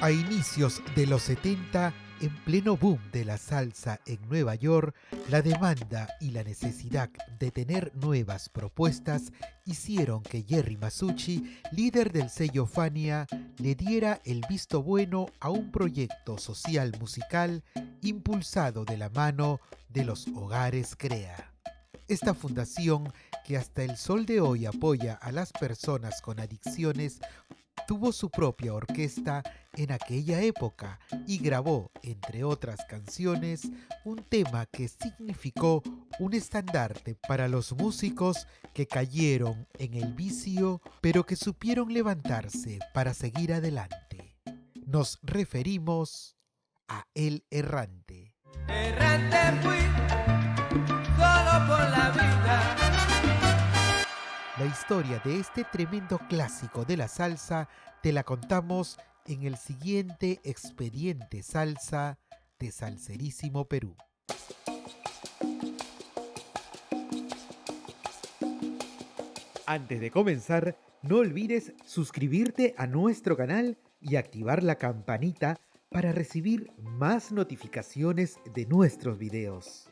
A inicios de los 70, en pleno boom de la salsa en Nueva York, la demanda y la necesidad de tener nuevas propuestas hicieron que Jerry Masucci, líder del sello Fania, le diera el visto bueno a un proyecto social musical impulsado de la mano de los Hogares Crea. Esta fundación, que hasta el sol de hoy apoya a las personas con adicciones, tuvo su propia orquesta en aquella época y grabó, entre otras canciones, un tema que significó un estandarte para los músicos que cayeron en el vicio, pero que supieron levantarse para seguir adelante. Nos referimos a El Errante. Errante fui, solo por la vida. La historia de este tremendo clásico de la salsa te la contamos en el siguiente Expediente Salsa de Salserísimo Perú. Antes de comenzar, no olvides suscribirte a nuestro canal y activar la campanita para recibir más notificaciones de nuestros videos.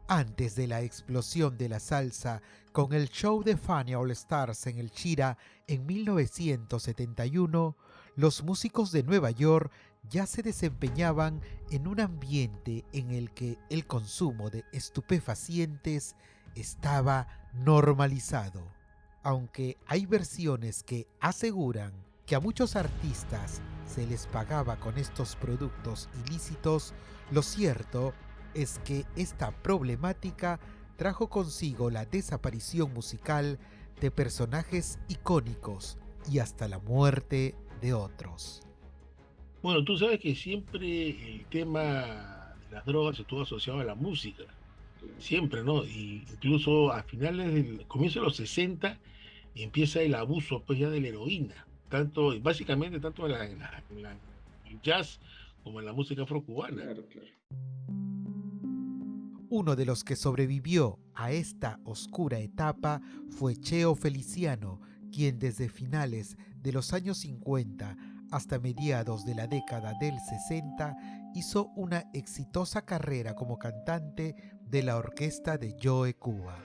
Antes de la explosión de la salsa con el show de Fania All Stars en el Chira en 1971, los músicos de Nueva York ya se desempeñaban en un ambiente en el que el consumo de estupefacientes estaba normalizado. Aunque hay versiones que aseguran que a muchos artistas se les pagaba con estos productos ilícitos, lo cierto es que esta problemática trajo consigo la desaparición musical de personajes icónicos y hasta la muerte de otros. Bueno, tú sabes que siempre el tema de las drogas estuvo asociado a la música, siempre, ¿no? Y incluso a finales del comienzo de los 60 empieza el abuso pues ya de la heroína, básicamente tanto en el jazz como en la música afrocubana. Claro. Uno de los que sobrevivió a esta oscura etapa fue Cheo Feliciano, quien desde finales de los años 50 hasta mediados de la década del 60 hizo una exitosa carrera como cantante de la orquesta de Joe Cuba.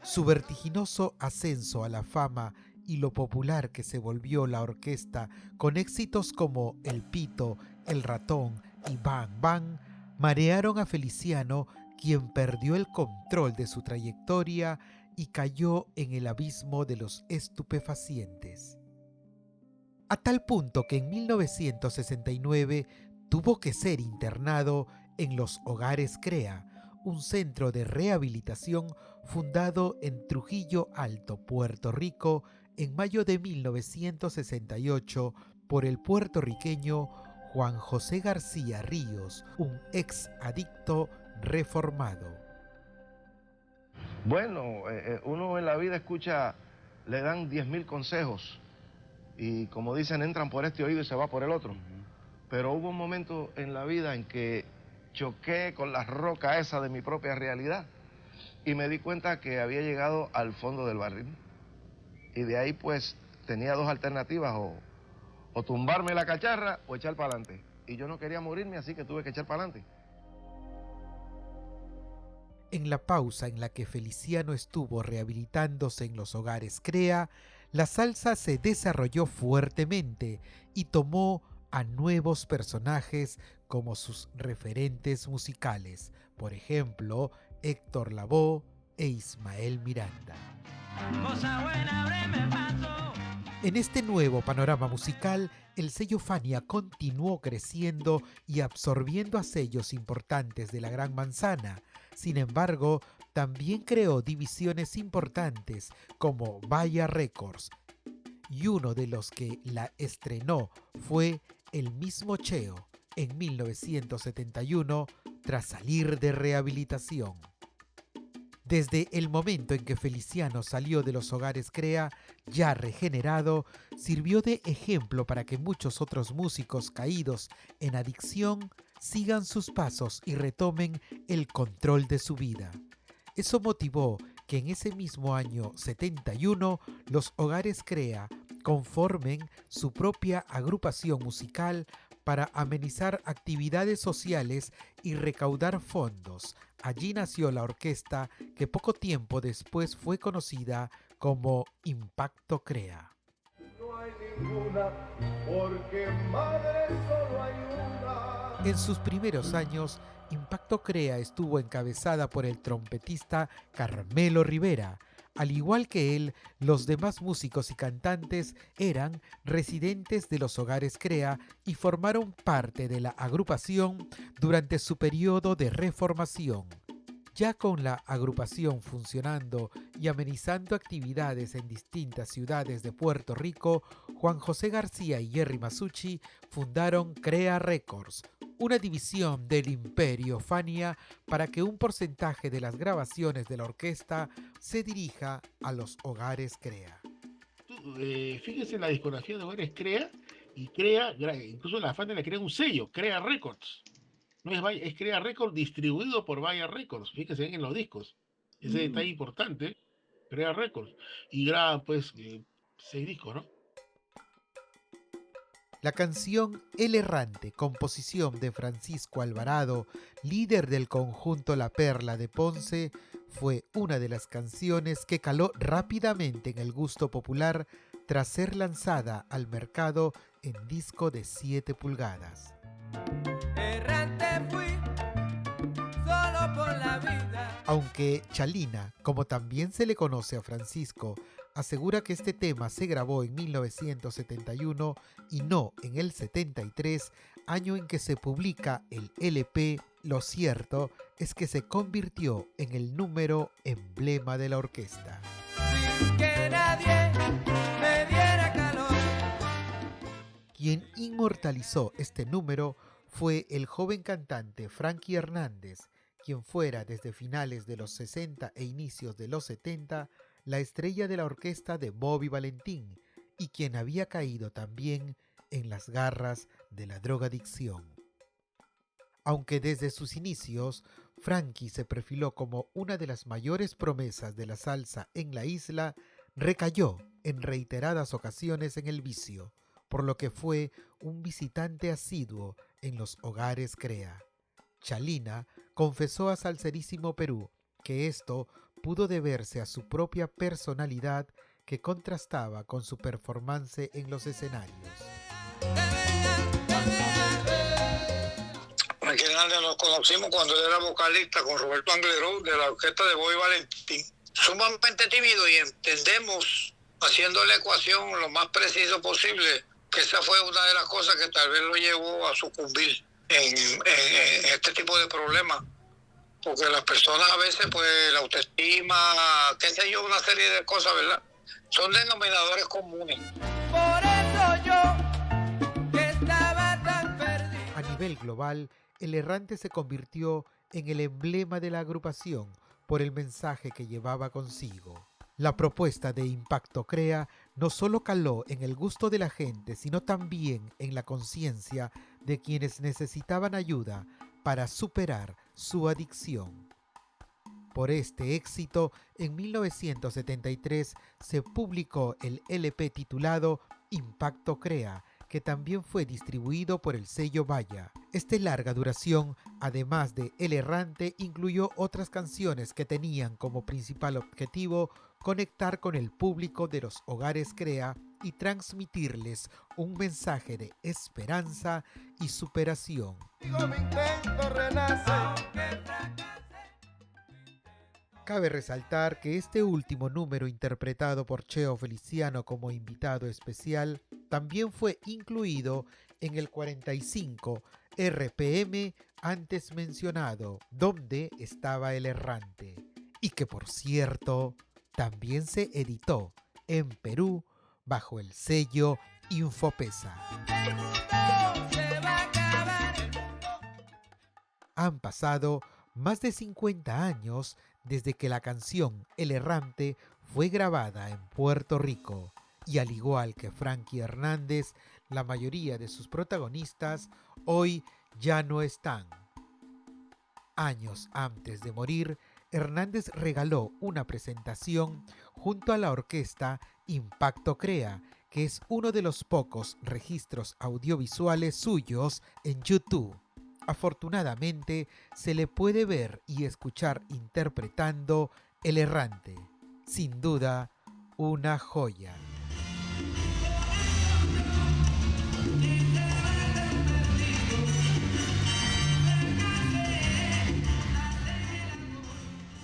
Su vertiginoso ascenso a la fama y lo popular que se volvió la orquesta con éxitos como El Pito, El Ratón y Bang Bang marearon a Feliciano, quien perdió el control de su trayectoria y cayó en el abismo de los estupefacientes. A tal punto que en 1969 tuvo que ser internado en los Hogares Crea, un centro de rehabilitación fundado en Trujillo Alto, Puerto Rico, en mayo de 1968 por el puertorriqueño Juan José García Ríos, un ex adicto reformado. Bueno, uno en la vida escucha, le dan 10.000 consejos y como dicen, entran por este oído y se va por el otro. Pero hubo un momento en la vida en que choqué con la roca esa de mi propia realidad y me di cuenta que había llegado al fondo del barril. Y de ahí pues tenía dos alternativas, o tumbarme la cacharra o echar para adelante. Y yo no quería morirme, así que tuve que echar para adelante. En la pausa en la que Feliciano estuvo rehabilitándose en los Hogares Crea, la salsa se desarrolló fuertemente y tomó a nuevos personajes como sus referentes musicales, por ejemplo, Héctor Lavoe e Ismael Miranda. En este nuevo panorama musical, el sello Fania continuó creciendo y absorbiendo a sellos importantes de la Gran Manzana. Sin embargo, también creó divisiones importantes como Vaya Records, y uno de los que la estrenó fue el mismo Cheo en 1971 tras salir de rehabilitación. Desde el momento en que Feliciano salió de los Hogares Crea, ya regenerado, sirvió de ejemplo para que muchos otros músicos caídos en adicción sigan sus pasos y retomen el control de su vida. Eso motivó que en ese mismo año 71 los Hogares Crea conformen su propia agrupación musical para amenizar actividades sociales y recaudar fondos. Allí nació la orquesta que poco tiempo después fue conocida como Impacto Crea. No hay ninguna, porque madre solo hay una. En sus primeros años, Impacto Crea estuvo encabezada por el trompetista Carmelo Rivera. Al igual que él, los demás músicos y cantantes eran residentes de los Hogares Crea y formaron parte de la agrupación durante su periodo de reformación. Ya con la agrupación funcionando y amenizando actividades en distintas ciudades de Puerto Rico, Juan José García y Jerry Masucci fundaron Crea Records, una división del Imperio Fania para que un porcentaje de las grabaciones de la orquesta se dirija a los Hogares Crea. Fíjese en la discografía de Hogares Crea, y Crea, incluso la Fania le crea un sello, Crea Records. No es Crea Records distribuido por Vaya Records, fíjese en los discos. Ese detalle importante, Crea Records. Y graban pues 6 discos, ¿no? La canción El Errante, composición de Francisco Alvarado, líder del conjunto La Perla de Ponce, fue una de las canciones que caló rápidamente en el gusto popular tras ser lanzada al mercado en disco de 7 pulgadas. Errante fui, solo por la vida. Aunque Chalina, como también se le conoce a Francisco, asegura que este tema se grabó en 1971 y no en el 73, año en que se publica el LP, lo cierto es que se convirtió en el número emblema de la orquesta. Sin que nadie me diera calor. Quien inmortalizó este número fue el joven cantante Frankie Hernández, quien fuera desde finales de los 60 e inicios de los 70 la estrella de la orquesta de Bobby Valentín y quien había caído también en las garras de la drogadicción. Aunque desde sus inicios, Frankie se perfiló como una de las mayores promesas de la salsa en la isla, recayó en reiteradas ocasiones en el vicio, por lo que fue un visitante asiduo en los Hogares Crea. Chalina confesó a Salserísimo Perú que esto pudo deberse a su propia personalidad que contrastaba con su performance en los escenarios. Frankie Hernández nos conocimos cuando él era vocalista con Roberto Angleró de la orquesta de Bobby Valentín. Sumamente tímido y entendemos, haciendo la ecuación lo más preciso posible, que esa fue una de las cosas que tal vez lo llevó a sucumbir en este tipo de problemas. Porque las personas a veces, pues, la autoestima, qué sé yo, una serie de cosas, ¿verdad? Son denominadores comunes. Por eso yo, que estaba tan perdido. A nivel global, El Errante se convirtió en el emblema de la agrupación por el mensaje que llevaba consigo. La propuesta de Impacto Crea no solo caló en el gusto de la gente, sino también en la conciencia de quienes necesitaban ayuda para superar su adicción. Por este éxito, en 1973 se publicó el LP titulado Impacto Crea, que también fue distribuido por el sello Vaya. Esta larga duración, además de El Errante, incluyó otras canciones que tenían como principal objetivo conectar con el público de los Hogares Crea y transmitirles un mensaje de esperanza y superación. Digo, mi intento renace. Cabe resaltar que este último número, interpretado por Cheo Feliciano como invitado especial, también fue incluido en el 45 RPM antes mencionado, donde estaba El Errante, y que por cierto también se editó en Perú bajo el sello Infopesa. Han pasado más de 50 años desde que la canción El Errante fue grabada en Puerto Rico, y al igual que Frankie Hernández, la mayoría de sus protagonistas hoy ya no están. Años antes de morir, Hernández regaló una presentación junto a la orquesta Impacto Crea, que es uno de los pocos registros audiovisuales suyos en YouTube. Afortunadamente, se le puede ver y escuchar interpretando El Errante. Sin duda, una joya.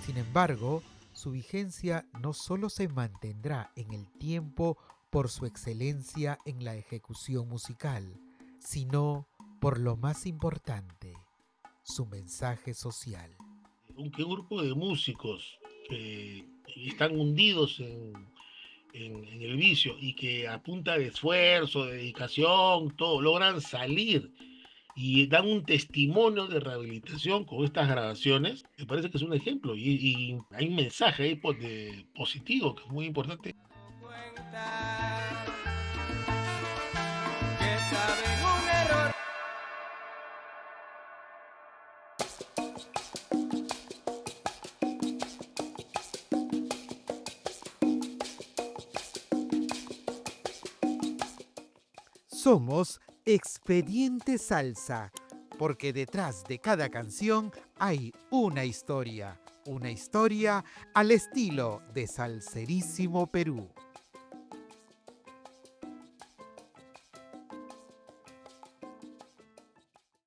Sin embargo, su vigencia no solo se mantendrá en el tiempo por su excelencia en la ejecución musical, sino por lo más importante, su mensaje social. Un grupo de músicos que están hundidos en el vicio y que a punta de esfuerzo, de dedicación, todo, logran salir y dan un testimonio de rehabilitación con estas grabaciones, me parece que es un ejemplo y hay un mensaje ahí positivo que es muy importante. Somos Expediente Salsa, porque detrás de cada canción hay una historia al estilo de Salserísimo Perú.